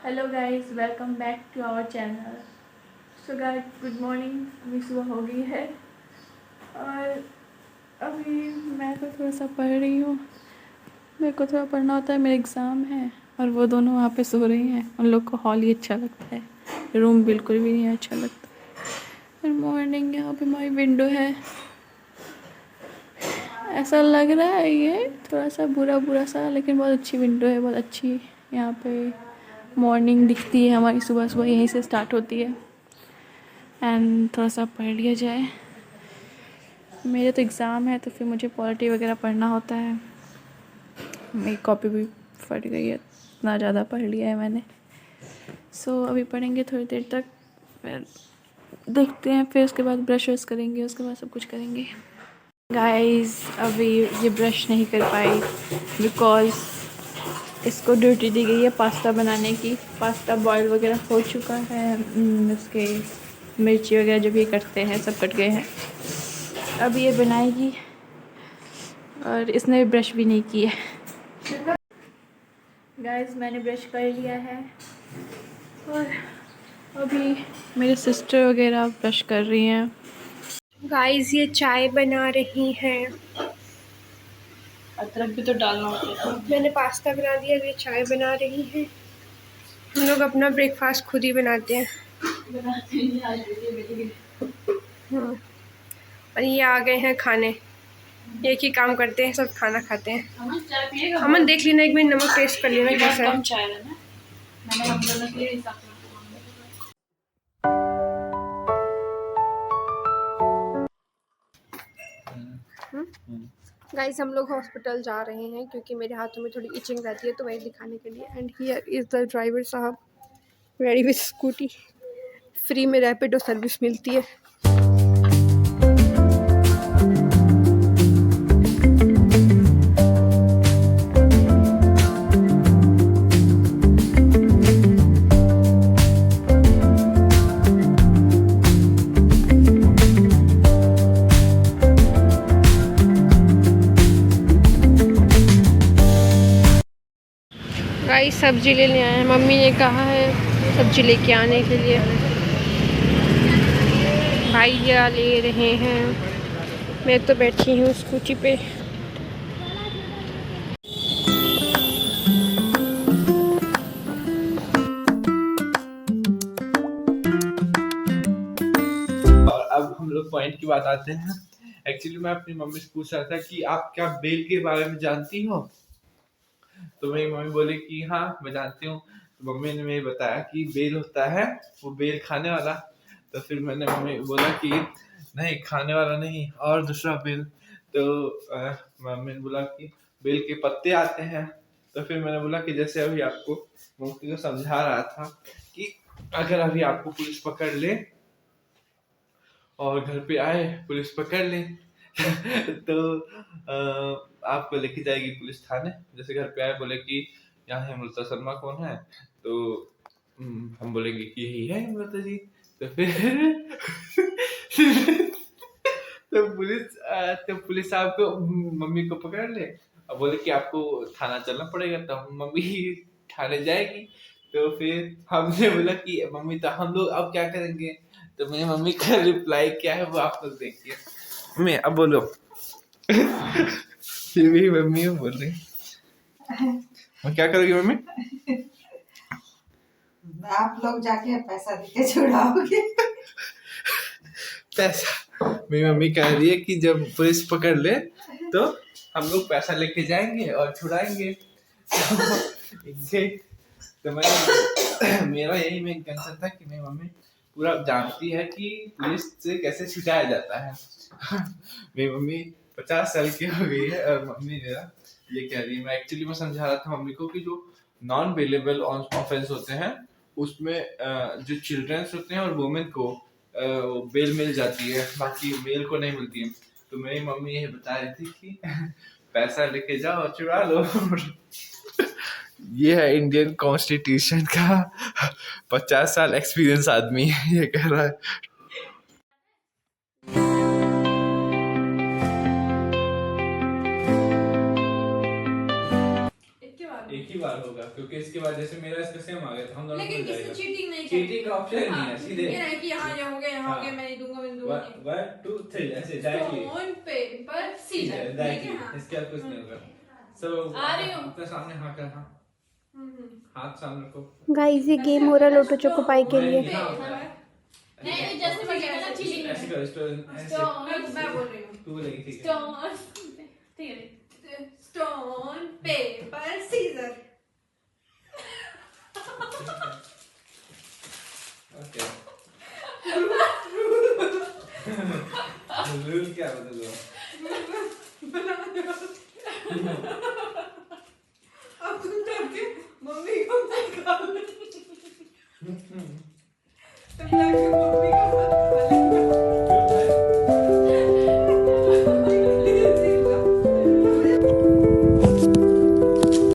Hello guys, welcome back to our channel. So guys, good morning. अभी सुबह हो गई है और अभी मैं तो थोड़ा सा पढ़ रही हूँ। मेरे को थोड़ा पढ़ना होता है, मेरे एग्ज़ाम है और वो दोनों वहाँ पे सो रही हैं। उन लोग को हॉल ही अच्छा लगता है, रूम बिल्कुल भी नहीं अच्छा लगता। फिर मॉर्निंग यहाँ पे हमारी विंडो है। ऐसा लग रहा है ये थोड़ा सा बुरा बुरा सा, लेकिन बहुत अच्छी विंडो है, बहुत अच्छी। यहाँ पे मॉर्निंग दिखती है हमारी, सुबह सुबह यहीं से स्टार्ट होती है। एंड थोड़ा सा पढ़ लिया जाए। मेरे तो एग्ज़ाम है तो फिर मुझे पॉलिटी वगैरह पढ़ना होता है। मेरी कॉपी भी फट गई है, इतना ज़्यादा पढ़ लिया है मैंने। सो अभी पढ़ेंगे थोड़ी देर तक, फिर देखते हैं। फिर उसके बाद ब्रश वश करेंगे, उसके बाद सब कुछ करेंगे। गाइस, अभी ये ब्रश नहीं कर पाई बिकॉज़ इसको ड्यूटी दी गई है पास्ता बनाने की। पास्ता बॉयल वगैरह हो चुका है, उसके मिर्ची वगैरह जो भी करते हैं सब कट गए हैं। अब ये बनाएगी और इसने ब्रश भी नहीं किया। गाइस, मैंने ब्रश कर लिया है और अभी मेरे सिस्टर वगैरह ब्रश कर रही हैं। गाइस, ये चाय बना रही हैं। अदरक भी तो डालना होता है। मैंने पास्ता बना दिया, ये चाय बना रही हैं। हम लोग अपना ब्रेकफास्ट खुद ही बनाते हैं। और ये आ गए हैं खाने। एक ही काम करते हैं, सब खाना खाते हैं। अमन देख लेना, एक मिनट नमक टेस्ट कर लेना कैसा है। चाय है ना, मैंने हम दोनों के लिए हिसाब से। गाइस, हम लोग हॉस्पिटल जा रहे हैं क्योंकि मेरे हाथों में थोड़ी इचिंग रहती है, तो वही दिखाने के लिए। And here is the driver साहब रेडी विथ स्कूटी। फ्री में रैपिडो सर्विस मिलती है। गाइस, सब्जी लेने आए हैं। मम्मी ने कहा है सब्जी लेके आने के लिए। भैया ले रहे हैं, मैं तो बैठी हूँ स्कूटी पे। और अब हम लोग पॉइंट की बात आते हैं। एक्चुअली मैं अपनी मम्मी से पूछ रहा था कि आप क्या बेल के बारे में जानती हो, तो मेरी मम्मी बोली कि हाँ मैं जानती हूँ। तो मम्मी ने मुझे बताया कि बेल होता है वो बेल खाने वाला। तो फिर मैंने मम्मी बोला कि नहीं खाने वाला नहीं और दूसरा बेल। तो मम्मी ने बोला कि बेल के पत्ते आते हैं। तो फिर मैंने बोला कि जैसे अभी आपको मम्मी को समझा रहा था कि अगर अभी आपको पुलिस पकड़ ले और घर पे आए पुलिस पकड़ ले तो आपको लेके जाएगी पुलिस थाने। जैसे घर पे आए बोले कि यहाँ हेमलता शर्मा कौन है, तो हम बोलेंगे कि यही है हेमलता जी। तो फिर तो पुलिस आपको मम्मी को पकड़ ले और बोले कि आपको थाना चलना पड़ेगा। तो मम्मी थाने जाएगी। तो फिर हमने बोला कि मम्मी तो हम लोग अब क्या करेंगे। तो मेरी मम्मी का रिप्लाई क्या है वो आप लोग देखिए। मम्मी अब बोलो। फिर भी मम्मी बोल रही और क्या करोगी मम्मी। आप लोग जाके पैसा देके छुड़ाओगे। पैसा मेरी मम्मी कह रही है कि जब पुलिस पकड़ ले तो हम लोग पैसा लेके जाएंगे और छुड़ाएंगे। तो मैं मेरा यही मेन कंसर्न था कि मेरी मम्मी पूरा जानती है कि पुलिस से कैसे छुटाया जाता है। मेरी मम्मी 50 साल की हो गई है और मम्मी मेरा ये कह रही है। मैं एक्चुअली मैं समझा रहा था मम्मी को कि जो नॉन बेलेबल ऑफेंस होते हैं उसमें जो चिल्ड्रंस होते हैं और वुमेन को बेल मिल जाती है, बाकी मेल को नहीं मिलती है। तो मेरी मम्मी ये बता रही थी कि पैसा लेके जाओ और चुरा लो। ये है इंडियन कॉन्स्टिट्यूशन का 50 साल एक्सपीरियंस आदमी है ये कह रहा है। एक ही बार होगा क्योंकि फिर इसके बाद जैसे मेरा इसका सेम आ गया था, हम दोनों लेकिन को इसमें चीटिंग नहीं चीटिंग का ऑप्शन नहीं है, सीधे ये नहीं कि यहाँ हो गया यहाँ हो गया, हाँ। मैं नहीं दूंगा मैं नहीं दूंगा। 1 2 3 ऐसे directly stone paper scissor. Directly, इसके बाद कुछ नहीं होगा। सो आ रही हूँ। अपने सामने हाथ कर, हाँ हाथ सामने रखो। गाइस ये गेम हो रहा है लोटो चोको पाई के लिए। नहीं, यहाँ होता है। नहीं जैसे बचेगा ना चीटिंग ऐसे करो, स्टोन ऐसे मैं बोल रही हूँ तू बोलेगी, ठीक है। स्टोन ठीक है स्टोन पेपर सीजर।